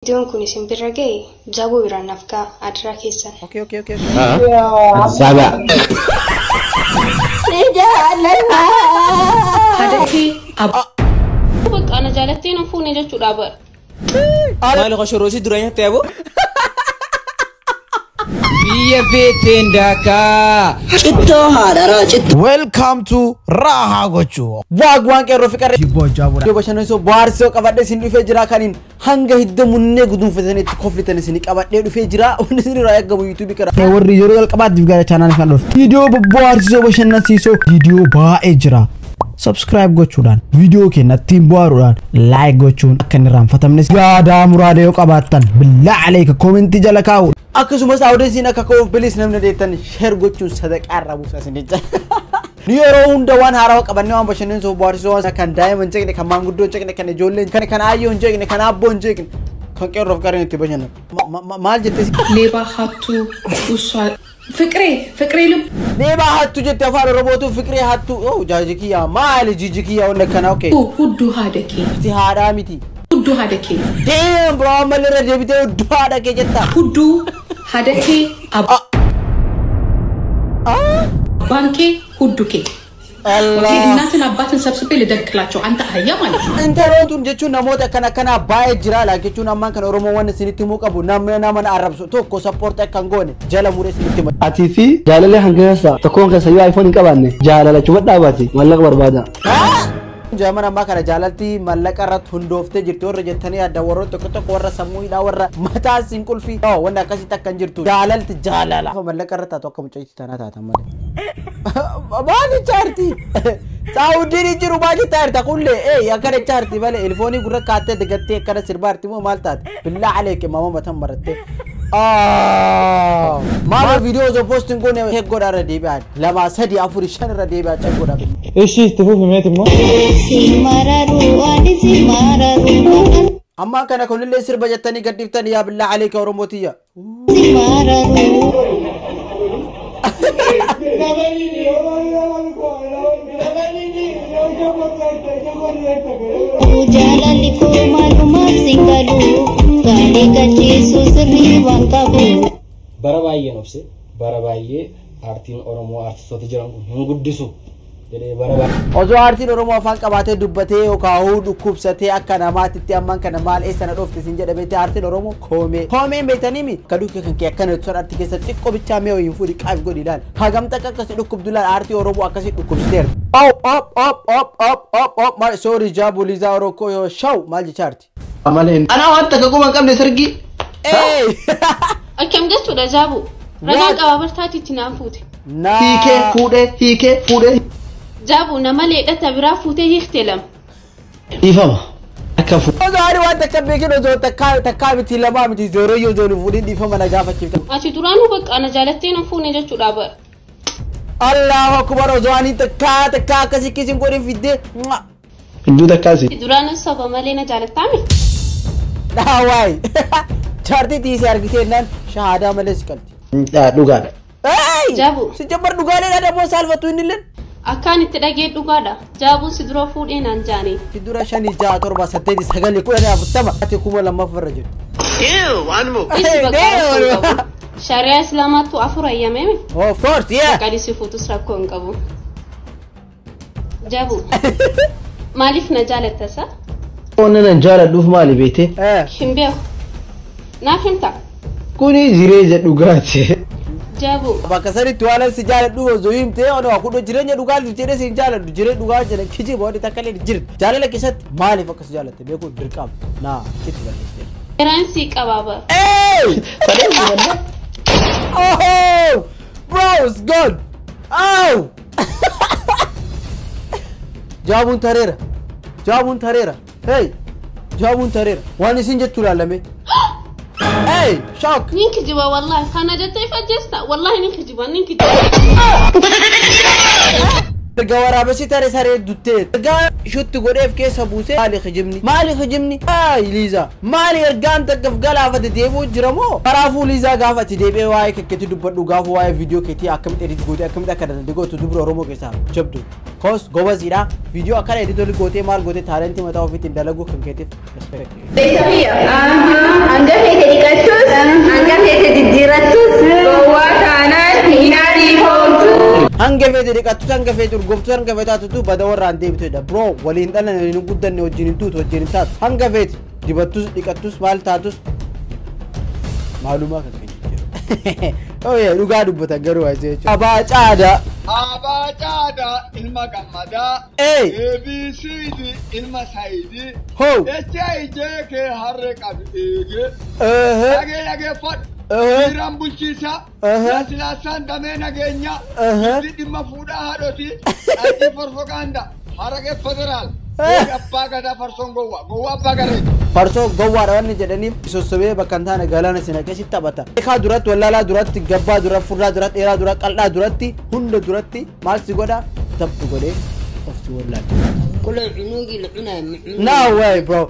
Iddoon kun isin bira ga'e jaboo biraan nafkaa adiraa keessan. Okay. Saga. Hadaki bakka ana jaalattee na fuune jechuudha bara. Maal qashorosi duranya ta'eebo? Biya fetendaka. Chitto hadara chitto. Welcome to Raha Gochu. Wagwan qero fikare. Jibbo jabura. Yo bashano so baarso qabadde sin dhufe jira kanin hanga hidda munne gudun fetane koflitane sin qabadde dhufe jira on sin raaya gabu YouTube kara. Ne warri yoro gal qabad difga channel kan dof. Video baarso bashana siso video bae jira. Subscribe gochuudhaan video keenya ittiin bohaaruudhaan like gochuun akka inni raanfatamnes yaada muraada yoo qabaattan billahi alayka comment jala kaa'u akkasumas audiensiin akka koof bilis namni deettan share gochuun sadaqaa irraa buusaa sinidha yeroo hunda waan haarawaa qabannee waan bashanneen soo bohaarsisoo waan kan daa'imman jeeqne kan maanguddoo jeeqne kan ijoolleen kan aayyoon jeeqne kan abboon jeeqne kan qeerroof qareen itti bashannan maal jettee leeba hattu usaa فكري لب ليبا هاتو جت أفعل روبوتو فكري هاتو أو جاجكيا مالي جيجكيا ولا كان أوكي هدو هذا كي تي هذا ميتي هدو هذا كي ديم برا مالي رجع بيته هدو هذا كي جتا هدو هذا كي بانكي هدو كي الله ناتنا باتن سبسبي لدك لاتشو أنت هيا مالي أنت رونتون جتشو نموت كنا باي جرا لا جتشو نمان كان رومو وانا سنتي موك أبو نمان عرب سو تو كو سبورت كانغوني جالا موري سنتي ما أتيفي جالا لي هنجاسا تكون كسيو آيفون كباني جالا لا شو بدأ مالك بربادا جامعنا ما كان جالتي مالك أرد هندوفته جرتور رجتني أدورو تكتو كورا سموي داورا متى سينكول في أو وانا كاسي تكن جرتو جالت جالا فمالك أرد تاتوكا مچاي تانا تاتا مالي مالي چارتي سعودي نجرو مالي تار تقول لي إيه يا كره چارتي بالي الفوني قرر كاتة دقتي كره سربارتي مو مالتات بالله عليك ماما بتهم مرتي ما فيديو جو بوستين كونه هيك غدا ردي بعد لما سدي افوريشن ردي بعد چ غدا ايش تفوق ميتم اما كان كل اللي يصير بجتني قدفتني يا بالله عليك ورموتيه Barabaye nofse barabaye artiin oromo artistoota jiran hin guddisu jedhee barabaye ozo artiin oromo afaan qabaatee dubbatee yookaan dhukkubsatee akka namaatitti amman kana maal eessana dhofte sin jedhamete artiin oromo koomee beektanii kaduuke kan kee akkana tun artii keessatti xiqqoo bichaa mee hoyin fuudhi qaaf godhi ilaal hagam takka akkasi dhukkubdulaan artii oromo akkasi dhukkubsiteer op maal sorry jaabuliza oroko yo shaw maal jechaarti amaleen ana waan takka kuma qabne sargi Akkam jechuudha jaabu ragaa qababartaati tinaan fuute. Hiike fuudhe Jaabu nama leedhata biraa fuutee hiiktee lama. ifama akka fu Ozaari waan takka beekin ozoo takkaa miti lamaa miti zooroyyoo zoonu fuudhin dhiifama na gaafachiifta. Ati duraanuu bakka ana jaalattee na fuune jechuudha bara. Allahu akbar ozoo ani takkaa akkasii kisin godhin fiddee. Hinduu takkaasi Duraanuu saba malee na jaalattaami. Dhawaay. Charti tiisi argitee naan shahaadaa malee si qabdi. dhugaadha Jaabu Si jabbar dhugaalee dha moo saalfatu inni illee. akkaan itti dhagee dhugaadha. Jaabuun si dura fuudhee naan jaanii. Si dura 5 6 7 8 9 10 40 ati kuma lammaffaa jiru. Isi bakka shari'a islaamaatu afur ayyameemi. Of course yeah. Qadisi fuutus rakkoo hin qabu. Jaabu maaliif na jaalattasa? Oonnan jaaladhuuf maali beete Hin beeku. Naaf himta. kuni jireenya dhugaati Jaabu Bakka sanitti waan si jaaladhu ozoo himtee ono akudho jireenya dhugaa jedhee si jaaladhu jireenya dhugaa jedhan kiji boodi takka illee jirti. Jaalala keessatti maaliif akkas jaalatte beekuun dirqama naa kitti balleessite. Feransii qabaaba. Oh bro it's gone. Oh Jaabuun tareera. Hey Jaabuun tareera. Waan isin jettu laalame. Hey shock. Ninki jiba wallahi kana jettee fajjesta wallahi ninki jiba. الجوارا بس ترى سري دوتين شوت غريف كيس ابوسي مالي خجمني اي ليزا مالي ارجان تقف قلافه ديبو جرمو برافو ليزا غافه ديبي واي كتي دبدو غافو واي فيديو كتي اكم اديت غوتي اكم دكدن دغو تدبر رومو كيسا جبدو كوس غوبزيرا فيديو اكل اديت غوتي مال غوتي تالنتي متاو فيت دلغو كنكتي ريسبكت Desafía. Anga fete dikatus, anga fete didiratus, gowa kanan hinari hotu. Anga fete dikatus, anga fete urgoftu, anga fete atutu badawar rande bitoda bro walin dana ni guddan ne wajinin tut wajinin tat anga fete dibatus dikatus mal tatus maluma kan kanje oh yeah duga dubbata garu aje abacada ilma gamada abcd ilma saidi ho hijk harre qabige lage fat Iran bulchisa silasan dame nagenya dimma fuda hadoti anti propaganda harage federal appa gada farson gowa appa gare farso gowa rawani jedani sosobe bakantana galana sina keshi tabata ka durat wallala durat gabba durat furra durat era durat qalda durati hunda durati mal sigoda tabtu gode ofti wallala كل عنوقي لعنا no way bro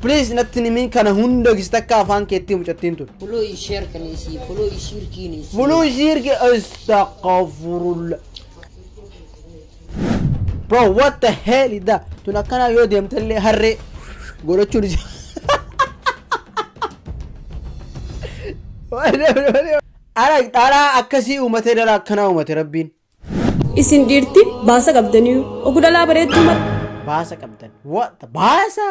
please نتني مين كان هندو كستكا فان كتيم جتينتو فلو يشير كنيسي فلو يشير كينيسي فلو يشير كي استغفر الله bro what the hell is that tunakana yo dem telle harre gorochu ni ara akasi umate dara kana umate rabbin isin dirti basa qabdaniyu ogudala bareedu mat basa qabdan what the basa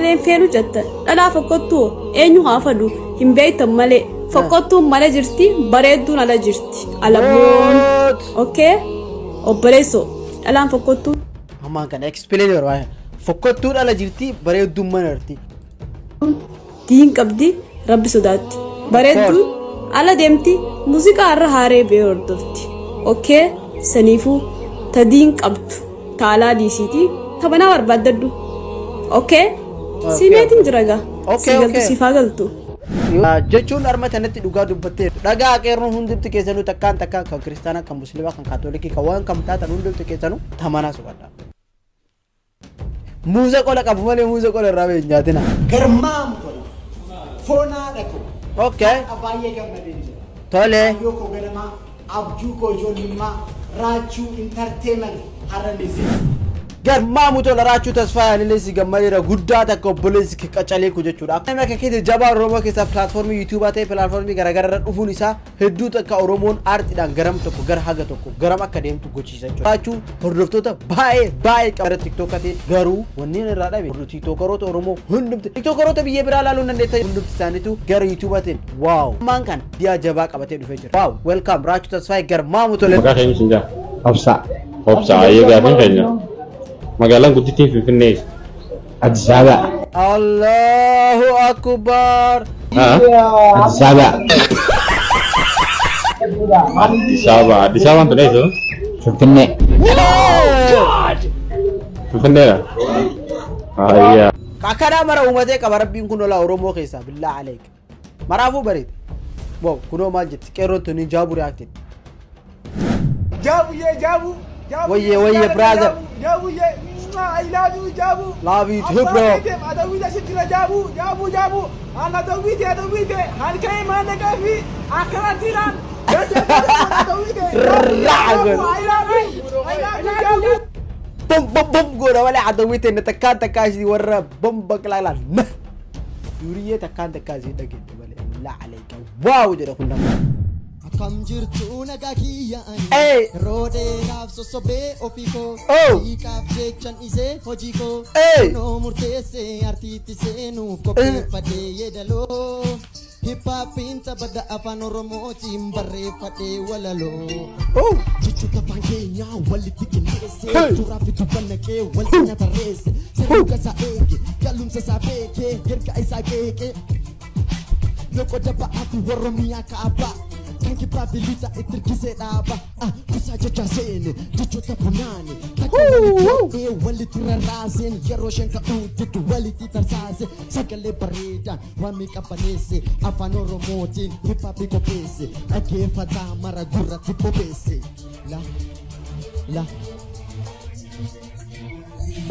leen feenu jatta dala fakottu eenyu hafadu himbeeyta male fakottu male jirti bareedu ala jirti alamoon okay obboleeso dala fakottu amma kan explain your way fakottu ala jirti bareedu manarti diin qabdi rabbi sodaatti bareedu ala deemti muuziqaa irra haaree bee hordofti okay sanifu tadiin qabdu taalaa diisiiti tabana barbaaddaddu okay simeetin jiraga okay sifaa galtu jechuun armatanatti dhugaa dubbattee dhagaa qeerroon hundumti keessanuu takkaan kan kiristaanaa kan musliimaa kan kaatoolikii kan waan kam taatan hundumti keessanuu tamanaa subadha muuza qola qabu malee muuza qola irraa bee nyaatina garmaam qola foonaa dhaqu okay baay'ee gammadeen jira tole yoo ko ganama abjuu ko ijoollimmaa raachuu intarteemen harrandisi garmaamu tola raachuu tasfaa yaalileesi gammadeera guddaa takka obboleessi qacalee ku jechuudha akkuma akka keessa jabaa oromoo keessaa pilaatfoormii yuutuubaa ta'e pilaatfoormii garaagaraa irra dhufuun isaa hedduu takka oromoon aartiidhaan garam tokko gara haga tokko garam akka deemtu gochiisa jechuudha raachuu hordoftoota baay'ee qabara tiktookaa ta'e garuu wanneen irraa dhabe tiktookaroota oromoo hundumti tiktookaroota biyya biraa laaluun dandeetta hundumti isaaniitu gara yuutuubaa ta'e waaw maan kan diyaa jabaa qabatee dhufee jira waaw welkaam raachuu tasfaa garmaamu tola maqaa keenya sinjaa obsa ayyee gaafin keenya magalaan guddittiin finfinnee Addis Ababa Allahu Akbar Addis Ababa Addis Ababaan tun eessa? Finfinnee Finfinneedha? Ayyaa akkana mara uumatee qaba rabbiin kun ola oromoo keessaa billaa aleek maraafuu bareede wow kunoo maal jetti qeerroon tuni jaabu reaakted jaabu wayye brother jaabu I love you jaabu love you too bro adawida shikira jaabu ana dawide halkay maana gafi akhiratiran adawide I love you jaabu bom gora wala adawite natakan takashi warra bom baklala yuriye takan takashi dage wala la alayka wow jada kunna Kam jirtu nagakiyaani roode naaf sosobee ofiko hiikaaf jechan isee hojiko kunoo murteessee artiitti seenuuf qopheeffadhee yeedaloo hippaappiin taphadha afaan oromootiin barreeffadhee walaloo jechuudha afaan keenyaa walitti qindeessee suuraa fi dubbannaqee walxina tarreesse sanuuka isaa eege galumsa isaa beekee erga isaa qeeqee loko dabba'aatu oromiyaa kaabaa Tanki Brabilita itirkise dhaba kusa jecha seene jechoota funaane takka walitti rarraaseen yeroo shanka uutitu walitti tarsaase sagalee bareedaan waamii qabaneesse afaan oromootiin hiphaappii qopheesse dhaggeeffataa mara gurratti bobeesse la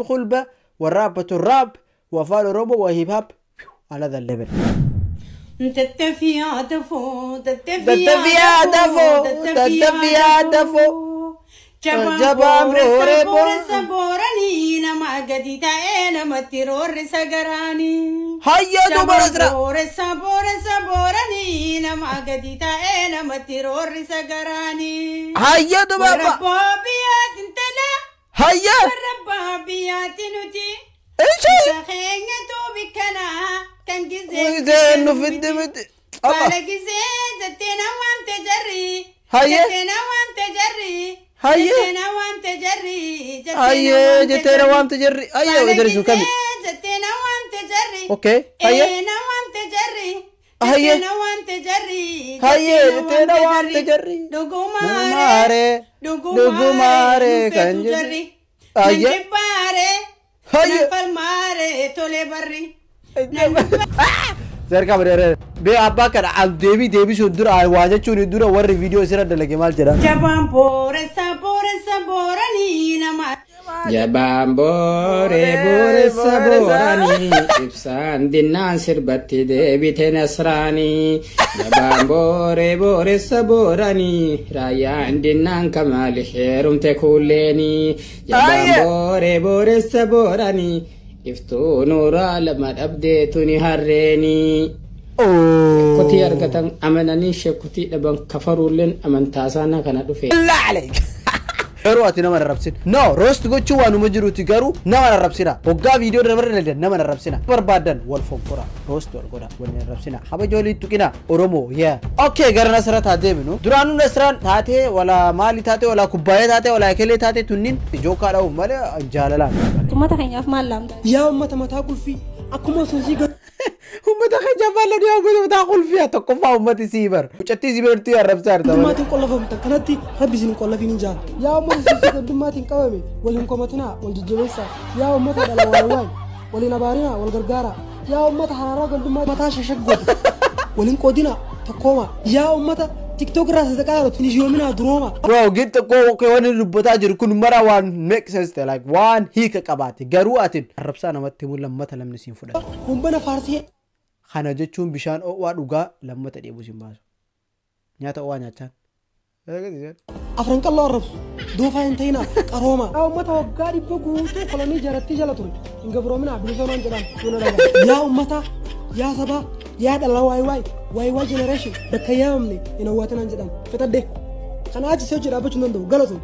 خلبة والرابة الراب وفال روبو وهيب هاب على ذا الليفل. تتفيا دفو تتفيا دفو تتفيا دفو جبام بوري سبوراني نما قدي تاينا متيرور سغراني هيا دوبرا بوري سبوراني نما قدي تاينا متيرور سغراني هيا دوبرا ربابيات انتلا هيا ربابيات نوتي ايش سخينة بكنا كان جزين في الدمت قال جزين زتنا وانت جري هيا زتنا وانت جري هيا جتنا وانت جري هيا جتنا وانت جري هيا ادرسوا كمل جتنا وانت جري اوكي هيا جتنا وانت جري هيا جتنا وانت جري هيا جتنا وانت جري دوغو ماري كان جري هيا هيا فالماري تولي بري سر كبر بي ابا كان عم ديبي شو دور واجه شو ندور ور فيديو سر دلك مال جرا جبان بورسا بوراني نما جبان بورسا بوراني إبسان دينان سربتي ديبي تنسراني جبان بورسا بوراني رايان دينان كمال خيرم تكوليني جبان بورسا بوراني إفتو نورا لما أبديتني هريني كتي أرغتن أمناني شكتي لبن كفروا لن أمن تاسانا كان دفي لا عليك رواتي نمر ربسين نو روست جو شو وانو مجرو تيجارو نمر ربسينا وقا فيديو نمر لدن نمر ربسينا بربادن والفوم كورا روست والكورا ونمر ربسينا حبا جولي تكينا أورومو يا أوكي غير نسرة تاتي منو درانو نسرة تاتي ولا مالي تاتي ولا كوباية تاتي ولا أكلي تاتي تنين جوكا راو ماله جاللا ثم تخيل أفمال لام يا أمة ما تاكل في أكما سوزي هم تخيل جبالة يا أمة تاكل فيها تكفى أمة سيبر وشتي سيبر تيار ربسار تمام ما تقول لهم تكنتي ربي زين قول لفين جان يا أمة سوزي قدما تنكوامي ولهم كمتنا والججبسا يا أمة على واي ولنبارنا والغرغارة يا أمة حرارة قدما ما تاش شقود ولين كودينا تقوما يا أمة تيك توك راس ذكر تنيجي يومنا دروما bro جيت كوان الربطة جري كل مرة وان make sense like وان هيك كباتي جرواتين الربسانة ما تقول لما تلم نسين فدا هم بنا فارسي خنا جتشون بشان أو وادوغا لما تدي أبو سيمباز نياتا وان ياتان أفرنك الله رب دوفا انتينا كروما أو متى وقاري بقول كلامي جرتي جلتون إنك برومنا بلسان جلان يا أمتا يا سبا يا الله واي جنريشن بكيامني إنه واتنا جدام فتدي أنا أجي سوي جرابة جنندو غلطوا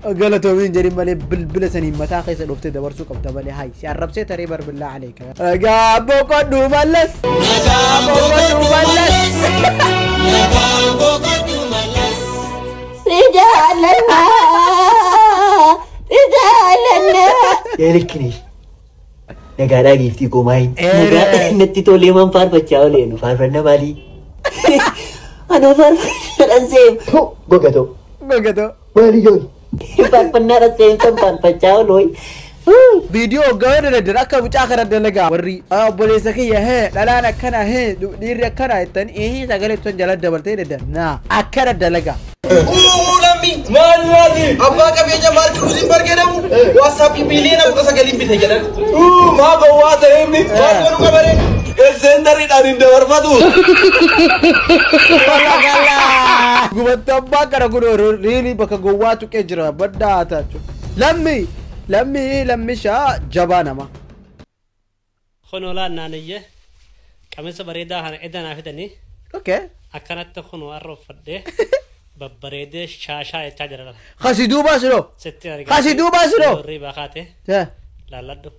غلطوا مين جري مالي بلسني متى خيس الوقت دبرسو كم تبالي هاي سيارب سي تريبر بالله عليك غابو كدو ملس رجالنا يلكني نقارا جيفتي كوماين نتي تولي من فارفة لينو فارفنا مالي أنا فرنسيم غوغاتو مالي جون فارفنا رسيم تم فارفة لوي فيديو غير دركا بتاخر الدلغا وري بوليسكي يا لا انا كنا هي دير كنا تن ايه سغلت جلد دبلتي دنا اكر الدلغا لمي مالي ابا كبيجا مال كروزين برغنم واتساب بيلينا وكسغلين بيتجلن ما بوات هيمي ما كنو كبري السندري دارين دورفاتو والله غلا غبطبا كرغو ريلي بك غواتو كجرا بداتا لمي شا جبانا ما خنولا نانية كمسة بريدة هنا إذا نافذني اوكي أكنت خنو أروف فده ببريدة شاشة يتجرى خسيدو باسلو ريبا خاته لا لدو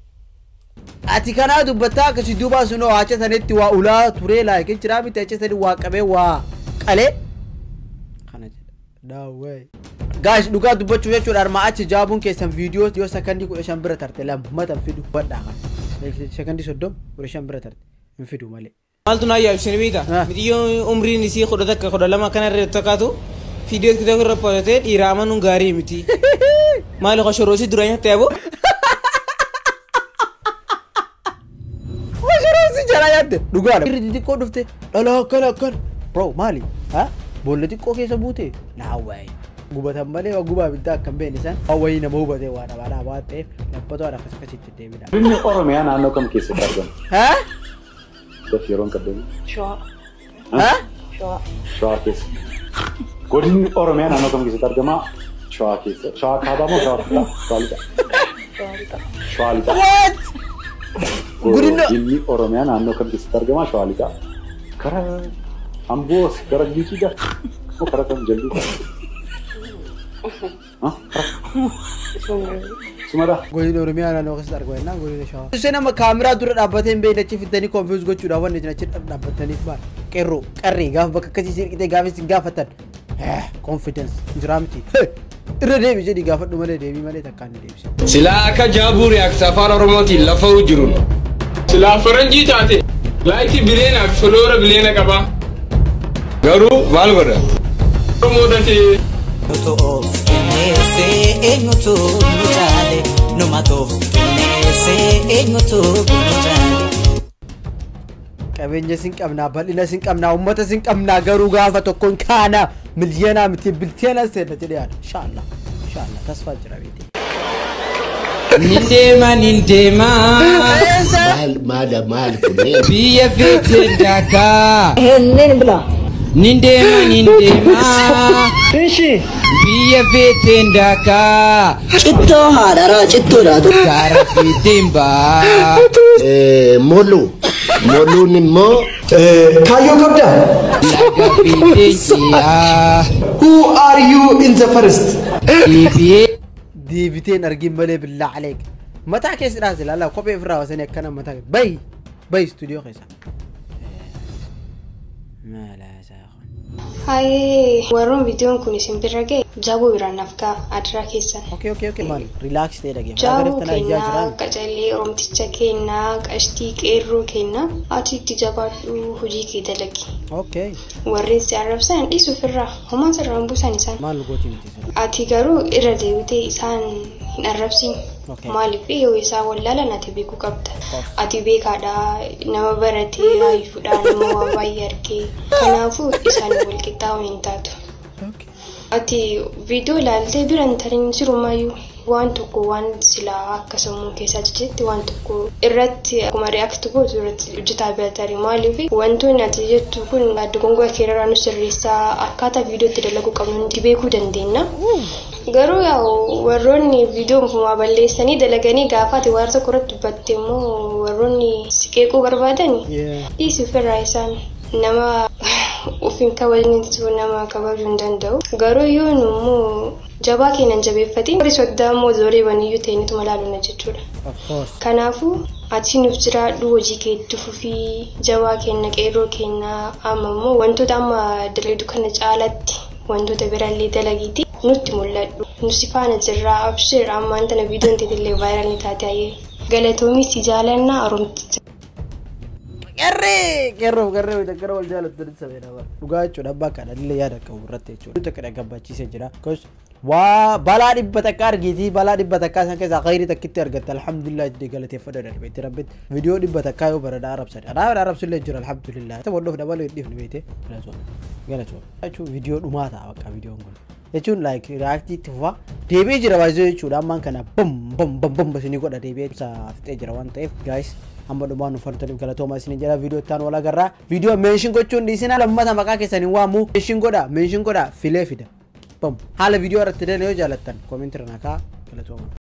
ati kana dubbata ka si duba suno acha sanetti wa ula ture la ke chira mi tache sani wa kabe wa kale kana da way guys duga dubbachu yachu dar ma acha jabun ke san video yo sakandi ko shan bira tarte lam matan fidu badda ka sakandi soddom ko shan bira tarte min fidu male maltuna ya shinibita video umri ni si khoda takka khoda lama kana re takatu video ki dogro pote iramanu gari miti mali khashorosi duranya tebo dugaan irri ko dufte dala kana kan bro mali ha bolleti ko ke sabute la way gubatan malee waa gubaa biddaa akkam beekni isaan wayii nama hubatee waa dhabaadhaa waan ta'eef labbatoo adda akkasitti deemidha. Godinni Oromiyaa naannoo kam keessatti argama? Haa? Daf yeroon qabdanii? Shawaa. Haa? Shawaa. Shawaa keessa. Godinni Oromiyaa naannoo kam keessatti argama? Shawaa keessa. Shawaa kaabaa moo shawaa lixaa? Shawaa lixaa. Shawaa lixaa. What? Godinni Oromiyaa naannoo kam keessatti argama? Shawaa lixaa. Karaa Amboos gara Gichiidha. Moo karaa kam jalluudha? Sumada. Godinni Oromiyaa naannoo keessatti argama godinni Shawaa. Isheen amma kaameraa dura dhaabbatee hin beekne achi fiddanii konfiyuus gochuudhaaf wanti achi dhaabbataniif maal? Qeerroo qarree gaafa bakka akkasii sirqitee gaafa isin gaafatan. Confidence jira miti. Irra deebi jedhi gaafadhu malee deebii malee takkaan hin deebise. Silaa akka jaabuu react afaan Oromootiin lafa jiruun. Silaa faranjii taate laayikii bileena foloora bileena qaba. Garuu maal godha? Oromoo dhatee. Qabeenya sin qabnaa bal'ina sin qabnaa uummata sin qabnaa garuu gaafa tokkoon kaana miliyeenaa miti bilteena seena jedhee yaada inshallah tasfaa jira beekte. Nindema maal kunee biyya feete dakaa enen bla nindema biyya feete dakaa cittoo haadharaa cittoodhaatu gaara feetemba moluun immoo Kaayyoo qabdaa? laga feeteejiyaa Who are you in the first? Deebiteen argin malee billaa aleek mataa keessa dhaase laala kophee ofirraa wasanii akkana mataa bayi stuudiyoo keessa. Hai, warroon viidiyoon kun isin bira ga'e jaabuu biraan nafkaa adiraa keessan. Okay, man, relax ta'e dhagee. Jaabuu kennaa, qacalee oromticha kennaa, qashtii qeerroo kennaa, ati itti jabaadhu hojii kee dalagi. Okay. Warreen si arrabsan dhiisu ofirraa, homaan sirraan buusan isaan. Maal gooti miti? Ati garuu irra deebitee isaan hin arrabsin. Maaliif yoo isaa wallaalan ati beekuu qabda. Ati beekaadha nama baratee haayuudha nama waa baay'ee argee. Kanaafuu isaan wal qixxaa'uun hin taatu. Ati viidiyoo ilaaltee bira hin tarin sirumayyuu waan tokko waan silaa akka sammuu keessaa jechetti waan tokko irratti akkuma react gootu irratti hojjetaa bira tarii maaliif wantoonni ati jettu kun addugongoo keerraa nu sirreessaa akkaataa viidiyootti dalaguu qabnu nuti beekuu dandeenya. Garuu warroonni viidiyoo mufumaa balleessanii dalaganii gaafaate waan tokko irratti dubbatte immoo warroonni siqeequu barbaadan dhiisii ofirraa isaan nama ofiin kabajaniitu nama kabajuu hin danda'u. Garuu yoo nu immoo jabaa keenan jabeeffatiin warri soddaa immoo zooree baniyyuu ta'initu malaaluna jechuudha. Kanaafuu ati nuuf jiraadhu hojii kee itti fufii jabaa kenna qeerroo kenna amma immoo wantoota amma dalagdu kana caalatti wantoota biraallee dalagiiti nutti mul'adhu. Nusi faana jirraa abshir ammaan tana viidiyoon teetillee vaayiraalii taate ayee galatoomis jaalannaa oromticha. Qeerroo wal jaalatu sabeera dhugaa jechuudha abbaa kana illee yaada qabu irratti jechuudha. Takka dhagabbachiisee jira. Waa balaa dhibba takka argiti balaa dhibba takka san keessaa khayrii takkitti argatte alhamdulillah jedhee galateeffadha darbeetti rabbitti viidiyoo dhibba takka yoo barada arabsadha arabsullee jira alhamdulillah ta waldoof dabaluu dhiifne beete galatoo jechuun viidiyoo dhumaa ta'a bakka viidiyoon kun jechuun like react itti fufa deebi'ee jira baay'ee jechuudha ammaan kana bam basinii godha deebi'ee fixee jira waan ta'eef guys amma dhumaan nufartaniif galatooma isin jira viidiyoo ittaan wal agarraa viidiyoo meenshin gochuun dhiisina lammata maqaa keessaniin waamu meenshin godha filee fida bam haala viidiyoo irratti yoo jaalattan koomentii irra nakaa galatooma.